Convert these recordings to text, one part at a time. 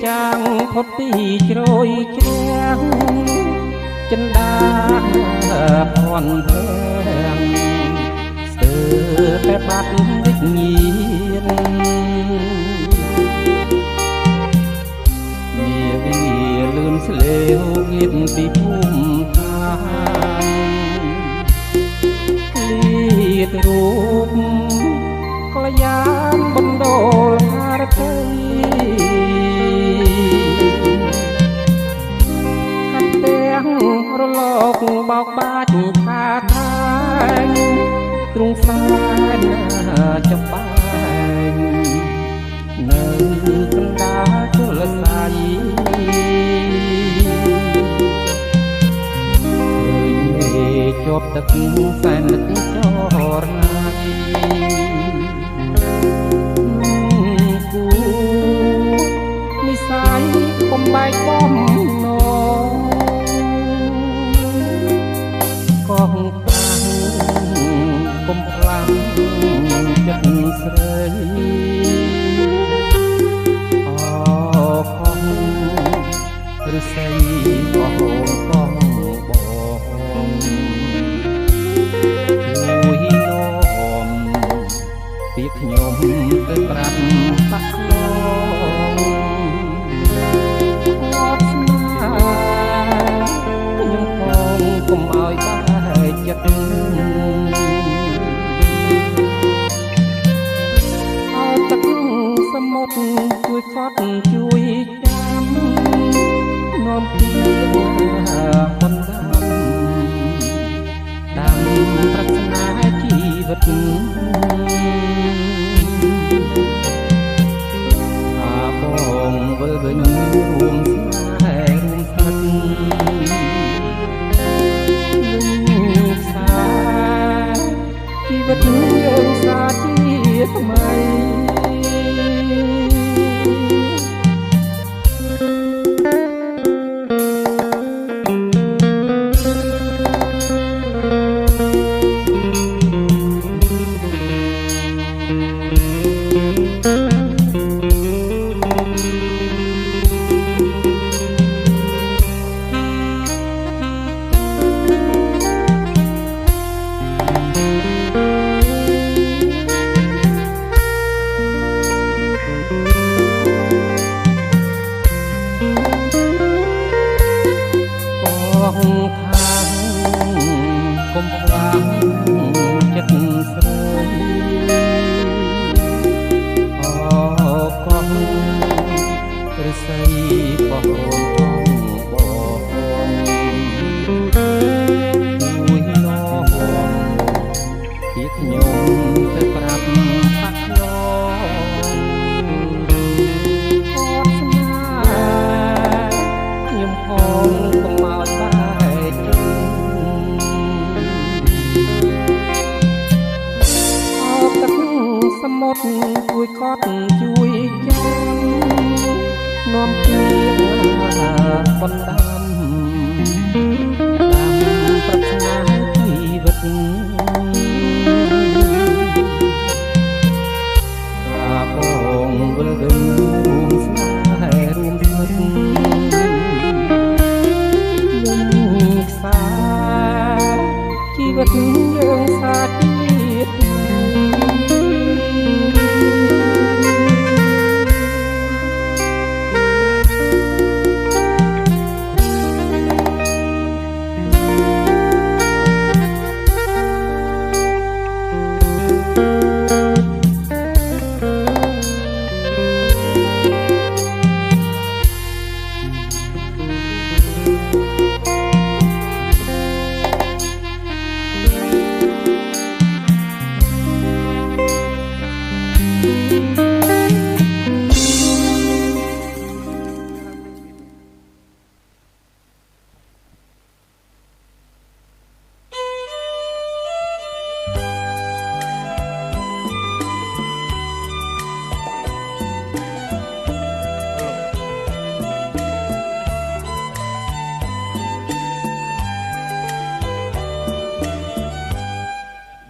ចាងផុតពីជ្រោយជ្រាំងចិនដាភ័ណ្ឌភាំងស្ទើរតែបាត់វិញ្ញាណនាវីលឿនស្លេវងៀតពីភូមិឋានឃ្លាតរូបក្លយានបណ្ដោលហារតីកាត់ទាំងរលកបោកបាច់ថាថាទ្រង់សែនចបាញ់នៅកណ្ដាលជលសាយជាប់ទឹកសែនលឹកចរណាយគូនិស័យបំបែកបំណងកងតាំងកំផ្លាំងចិត្តស្រីអខំឬស័យបងបងពីខ្ញុំទៅប្រាប់បាក់ឡងអត់ស្មាខ្ញុំផងកុំឲ្យបែកចិត្តអត់ទឹកសមុទ្រជួយខត់ជួយចាំនាំពីបណ្ដាតាមប្រាថ្នាជីវិតវិលវិញរួមស្នេហ៍រួមស្និទ្ធនឹងខ្សែជីវិតយើងសាជាថ្មីសមុទ្រជួយខត់ជួយចាំនាំពីបណ្ដាំតាមប្រាថ្នាជីវិតបងវិលវិញរួមស្នេហ៍រួមស្និទ្ធនឹងខ្សែជីវិតយើងសាជាតិ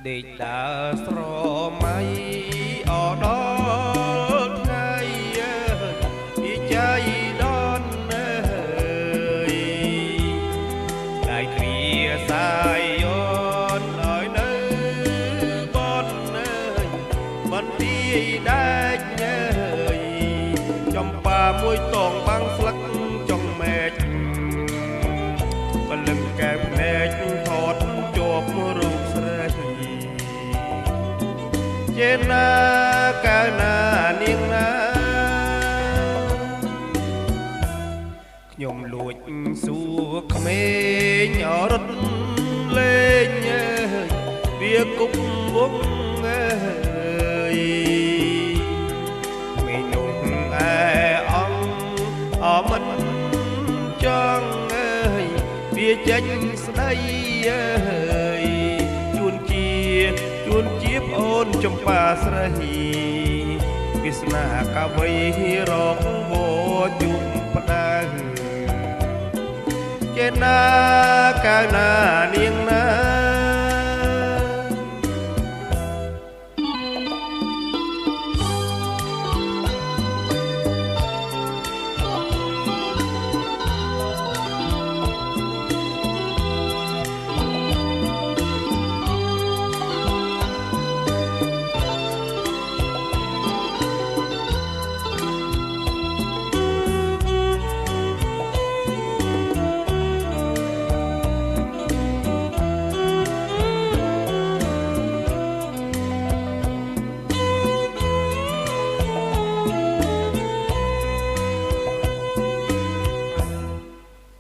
ដេកដើរស្រមៃអដល់ថ្ងៃពីចៃ ចេនណាកាលណានាងណាខ្ញុំលួចសួរក្មេងអរត់លេងវាគប់វងមាននោះឯអង្គមិនចង់វាចេញស្ដីជួនជាប្អូនចំប៉ាស្រីវាសនាកាវៃរកវជុំផ្ដៅចេនណាកាលណានាងណា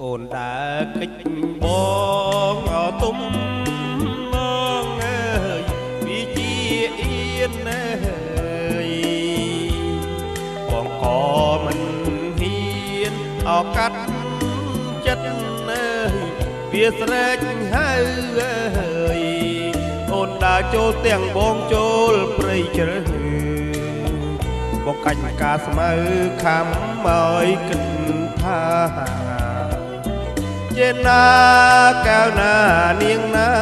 អូនដើរកិច្ចបងអទុំងងវាជាអៀនបងក៏មិនហ៊ានអកាត់ចិត្តវាស្រែកហៅអូនដើរចូលទាំងបងចូលព្រៃជ្រៅបងកាច់ការស្មៅខំឲ្យគិតថាចេនណាកាលណានាងណា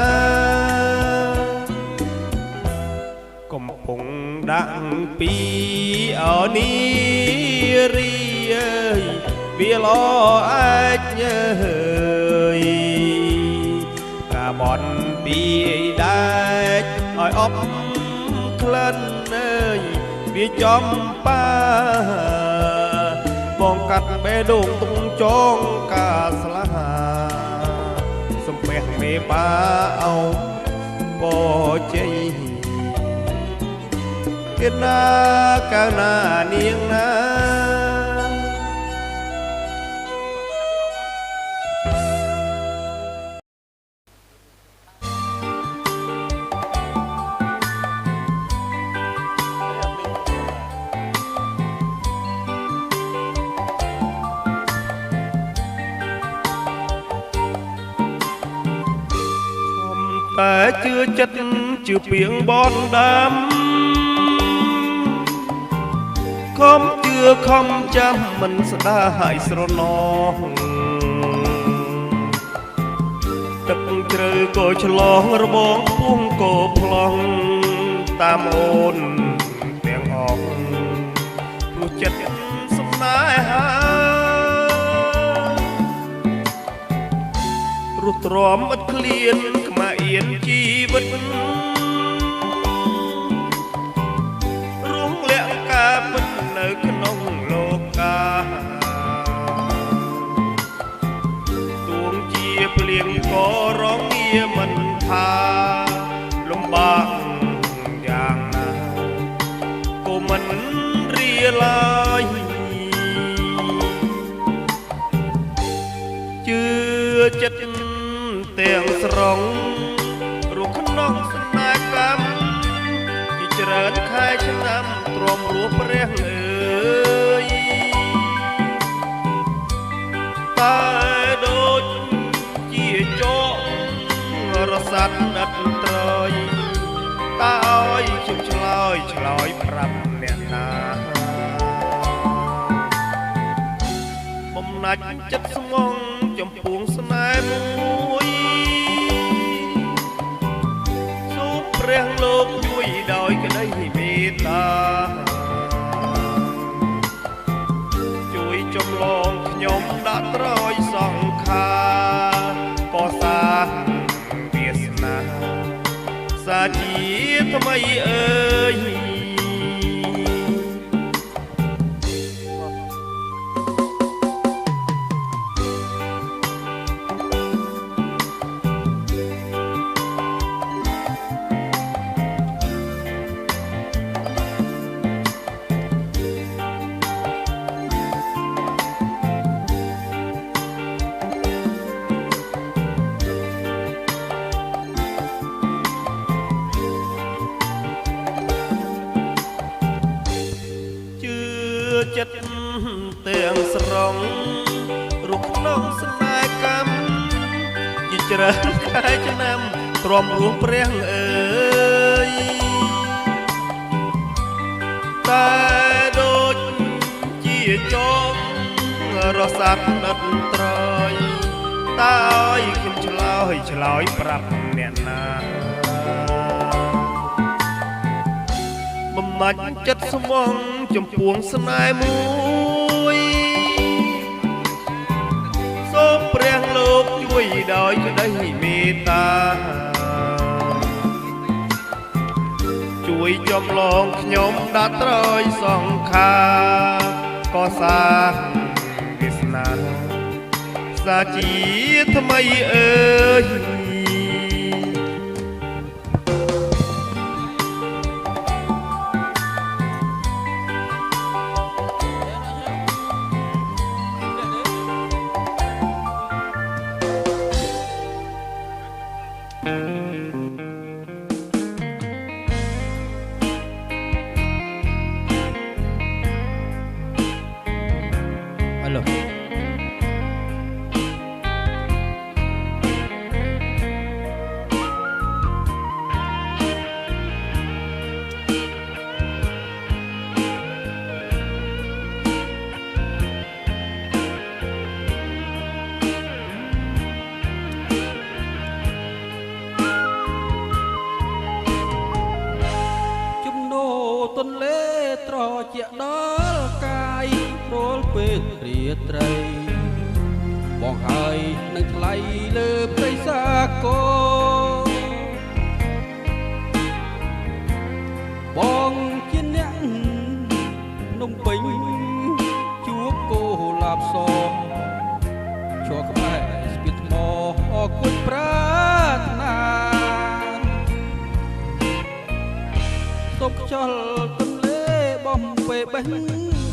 កំពុងដាក់ពីអនីរីវាល្អអាចការបនពីដែកឲ្យអប់ក្លិនវាចំប៉ាបងកាត់បេះដូងទុំចងការស្លាសំពះមេបាអោបជ័យគេណាកាលណានាងណាតែជឿចិត្តជឿពីងបនដាំខំជឿខំចាំមិនស្ដាយស្រណោះទឹកជ្រៅក៏ឆ្លងរបងពុំក៏ប្លង់តាមអូនទាំងអស់ព្រោះចិត្តសំណាហារស់ទ្រាំឥតឃ្លានខ្មាអៀនជីវិតរងលាក់ការពិតនៅក្នុងលោកកាទួងជាភ្លៀងក៏រងងារមិនថាលំបាកយ៉ាងណាក៏មិនរៀឡាយជឿចិត្តទាំងស្រុងរស់ក្នុងស្នេហ៍កម្មជាច្រើនខែឆ្នាំទ្រាំរស់ព្រះអើយតែដូចជាចករសាត់ដិតត្រយតើឲ្យខ្ញុំឆ្លើយប្រាប់អ្នកណាបំណាច់ចិត្តស្មងចំពោះស្នេហ៍មួយសូមព្រះលោកជួយដោយក្តីមេត្តាជួយចំឡងខ្ញុំដាក់ត្រយសង្ខារកសាងវាសនាសាជាថ្មីអើយ ច្រើនខែឆ្នាំទ្រាំរស់ព្រះអើយតែដូចជាចងរសាត់ដិតត្រយតើឲ្យខ្ញុំឆ្លើយប្រាប់អ្នកណាបំណាច់ចិត្តស្មងចំពោះស្នេហ៍មួយសូមព្រះលោកជួយដោយក្តីមេត្តាជួយចំឡងខ្ញុំដាក់ត្រយសង្ខារក៏សាវាសនាសាជាថ្មីអើយទន្លេត្រជាដល់កាយរួលពេលរាត្រីបងហើយនឹងថ្លៃលើព្រៃសាគរបងជាអ្នកនំពេញជួបគោលាបសឈរក្បែរស្ពានថ្មអរគុណប្រាថ្នាសូមខ្យល់ទន្លេបំពេបេះ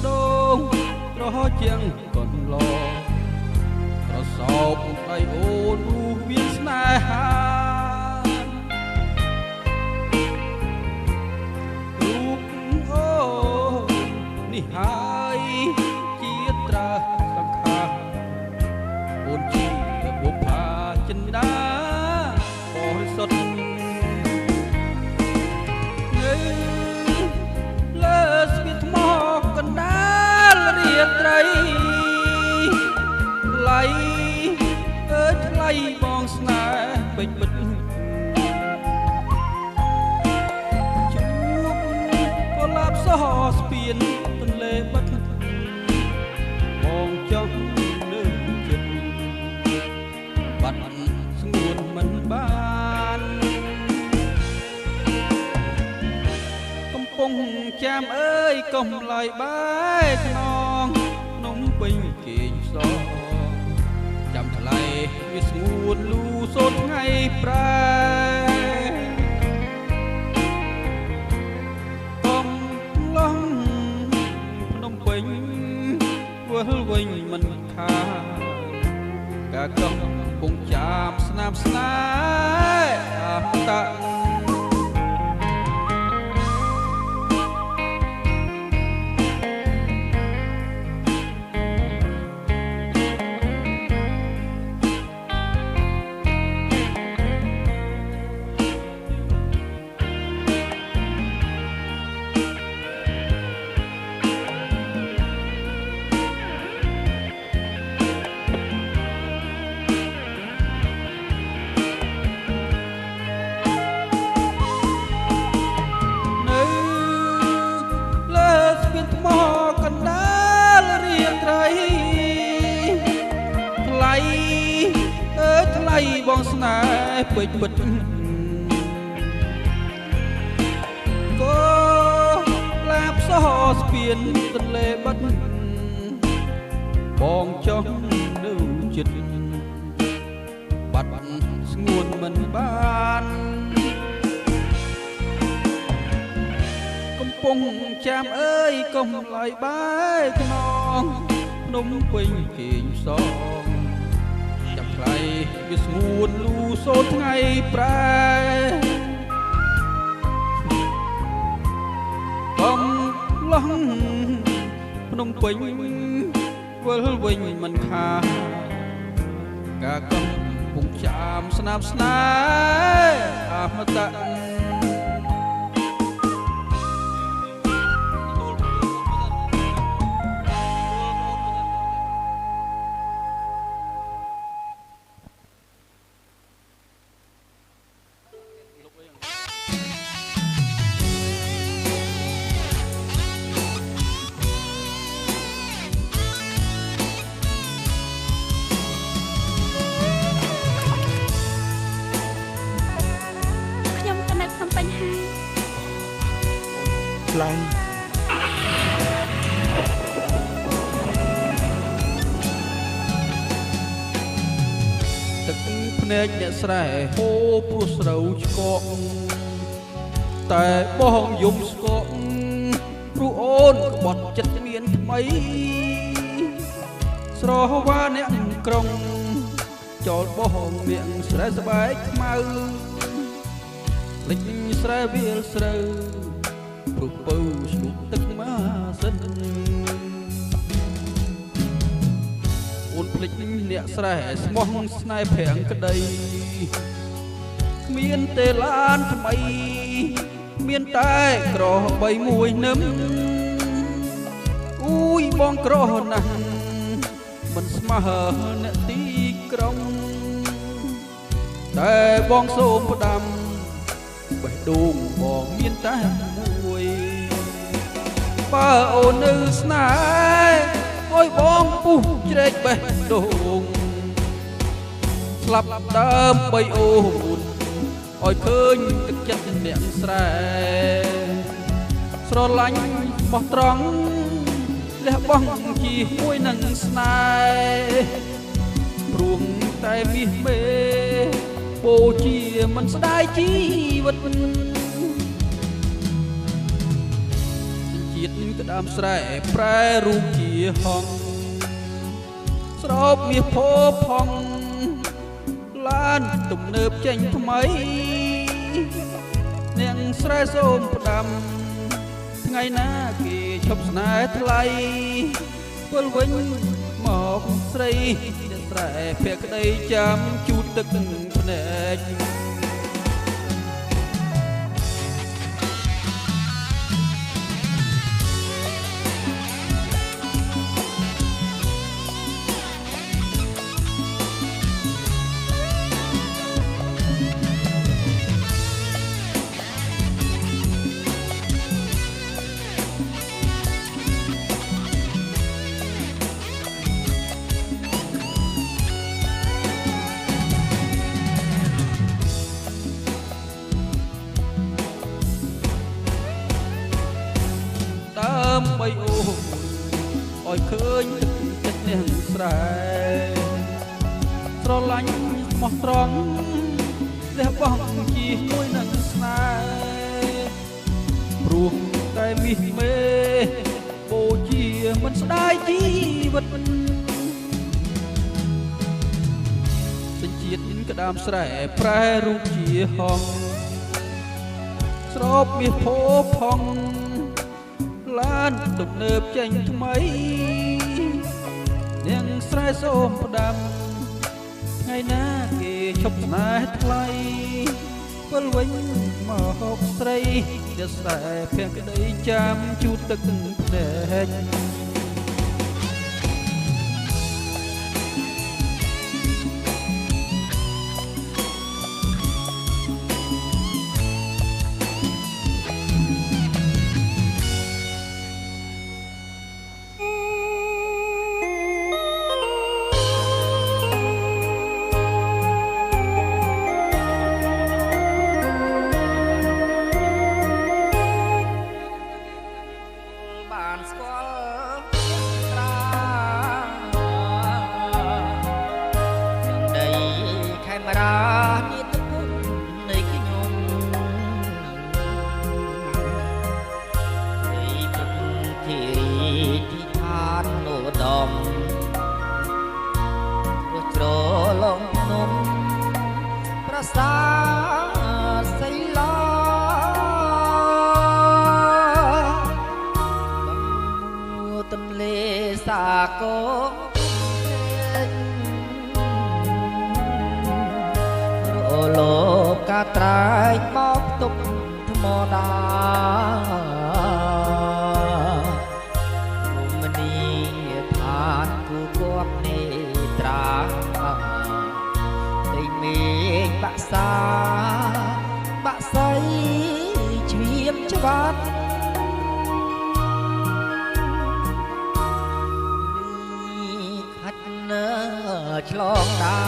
ដូងរហជាងកន្លងត្រសោបដៃអូនរូបវាស្នេហារូបអូនេះហើយជាត្រាសង្ខារអូនជាបុប្ផាចិន្តាបរិសុទ្ធលើស្ពានថ្មកណ្ដាលរាត្រីថ្លៃអើយថ្លៃបងស្នេហ៍ពេជ្រពិតជួបកុលាបសស្ពានទន្លេបិទបងចង់នៅចិត្តបាត់ស្ងួនមិនបានកំពុងចាំអើយកុំឡើយបែកខ្នងនំពេញគេងសចាំថ្លៃវាស្ងួនលូសូនថ្ងៃប្រែកំឡងភ្នំពេញវិលវិញមិនខាកាកំពុងចាំស្នាមស្នេហ៍អតៈបងស្នេហ៍ពេជ្រពិតក៏ឡាបសស្ពានទន្លេបិទបងចង់នៅចិត្តបាត់ស្ងួនមិនបានកំពុងចាំអើយកុំឡើយបែកខ្នងភ្នំពេញគេងសថ្លៃវាស្ងួនលូសូនថ្ងៃប្រែកំឡោះភ្នំពេញវិលវិញមិនខាកាកំពុងច ចាមស្នាមស្នេហ៍អមតៈខ្ញុំក៏នៅក្នុងបញ្ហា ខ្លាំង ទឹកភ្នែកអ្នកស្រែហូរព្រោះស្រូវឆ្កកតែបងយំស្កកព្រោះអូនក្បត់ចិត្តមានថ្មីស្រវ៉ាអ្នកក្រុងចោលបងនាងស្រែស្បែកខ្មៅលិចស្រែវាលស្រូវព្រោះពៅស្ទុះទឹកមកសិនអូនភ្លេចអ្នកស្រែស្មោះស្នេហ៍ប្រាំងក្តីគ្មានទេឡានថ្មីមានតែក្របីមួយនឹមអ៊ូយបងក្រណាស់មិនស្មើអ្នកទីក្រុងតែបងសូមផ្ដាំបេះដូងបងមានតែមួយបើអូននៅស្នេហ៍អើយបងពុះជ្រែកបេះដូងស្លាប់ដើម្បីអូនឲ្យឃើញទឹកចិត្តអ្នកស្រែស្រឡាញ់បោះត្រង់លះបង់ជាមួយនឹងស្នេហ៍ព្រោះតែមាសមេបូជាមិនស្ដាយជីវិតជាតិក្តាមស្រែប្រែរូបជាហងស្រោបមាសផោផង់ឡានទំនើបចេញថ្មីនាងស្រែសូមផ្ដាំថ្ងៃណាគេឈប់ស្នេហ៍ថ្លៃវិលវិញមកស្រីអ្នកស្រែភក្តីចាំជូតទឹកភ្នែកដើម្បីអូនឲ្យឃើញទឹកចិត្តនាងស្រែស្រឡាញ់ស្មោះត្រង់លះបង់ជាមួយនឹងស្នេហ៍ព្រោះតែមាសមេបូជាមិនស្ដាយជីវិតសញ្ជាតិក្តាមស្រែប្រែរូបជាហងស្រោបមាសផោផង់ឡានទំនើបចេញថ្មីនាងស្រែសូមផ្ដាំថ្ងៃណាគេឈប់ស្នេហ៍ថ្លៃវិលវិញមកស្រីដែលស្រែភក្តីចាំជូតទឹកភ្នែក ដាមនីឋានគូគប់នេត្រាពេញមេឃបាក់សាបាក់សៃជ្រៀមច្បាត់ខាត់នៅឆ្លងដា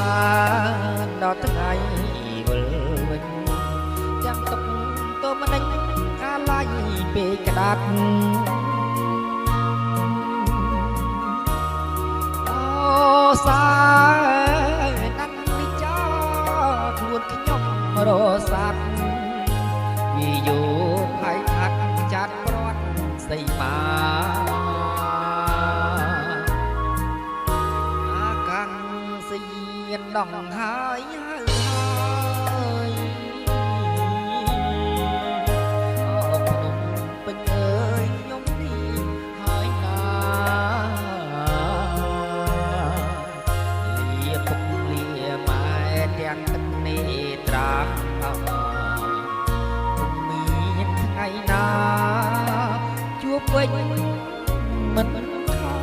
នដល់ថ្ងៃវិលវិញចាំទុកទៅមិនដេញកាលាយពេកក្តាត់អូសាណាំវិចាខ្លួនខ្ញុំរសាត់វាយោផៃថាត់ចាត់ព្រាត់សីមាអាកាំងសៀនដងហើយវិញមិនខា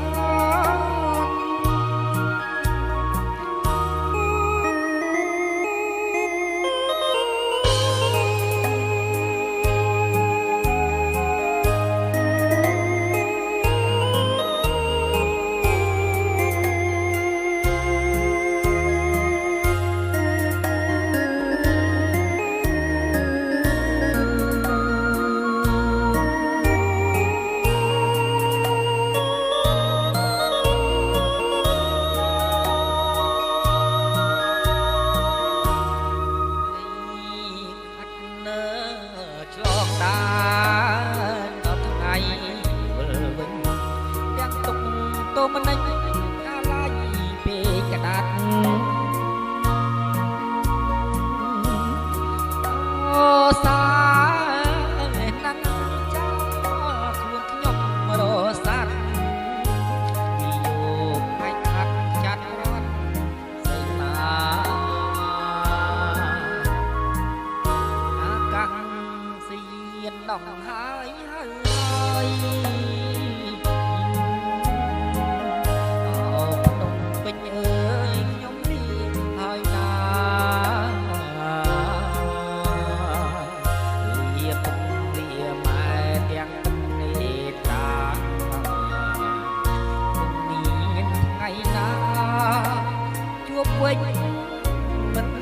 ដងហើយពេញអើយខ្ញុំនេះហើយណាលាពុកលាម៉ែទាំងនេះតាគុំមានថ្ងៃណាជួបវិញមិន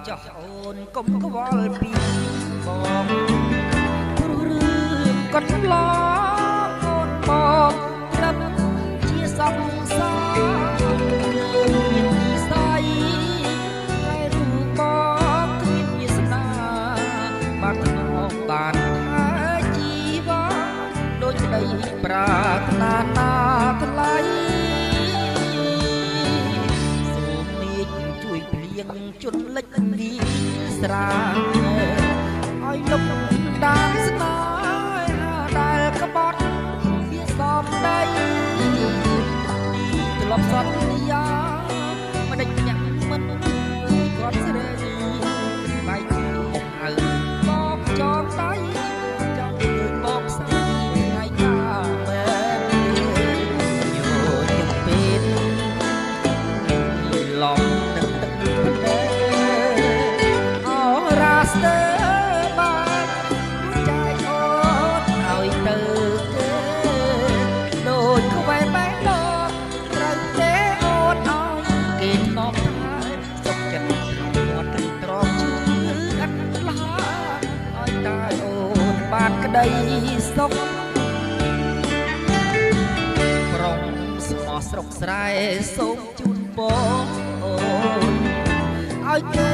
ចោះអូនកុំខ្វល់ពីបងព្រោះរឿងកន្លងអូនបងត្រឹមជាសង្សារមាននិស័យតែរូបបងគ្មានវាសនាបានថ្នមបានថាជីវ៉ាដូចក្តីប្រាថ្នាណាថ្លៃជន់លិចនេះស្រាឲ្យលុបដានស្នេហាដែលក្បត់វាសំដីត្រឡប់សន្យាមិនដេញញាក់មិនគាត់ស្រីបែកមកអើបបចងដៃចង់ឃើញបងស្រីថ្ងៃកាមែនយោជិតពេលឡំស្ទើបានចែក បានក្តីសុខប្រុងស្មោះស្រុកស្រែសូមជូនបងឲ្យគេ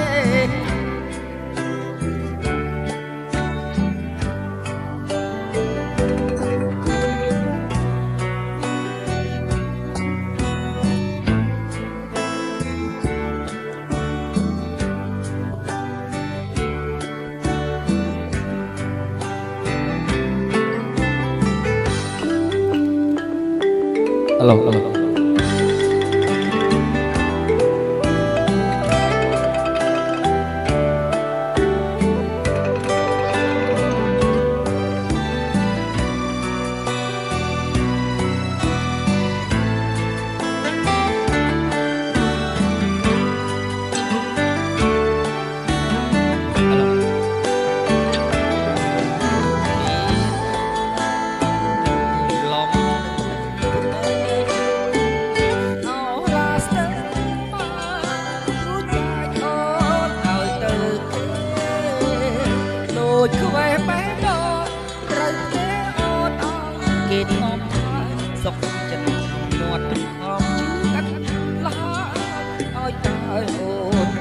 Alo.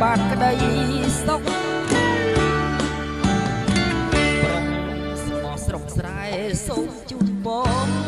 បានក្តីសុខប្រុងស្មោះស្រុកស្រែសូមជូនបង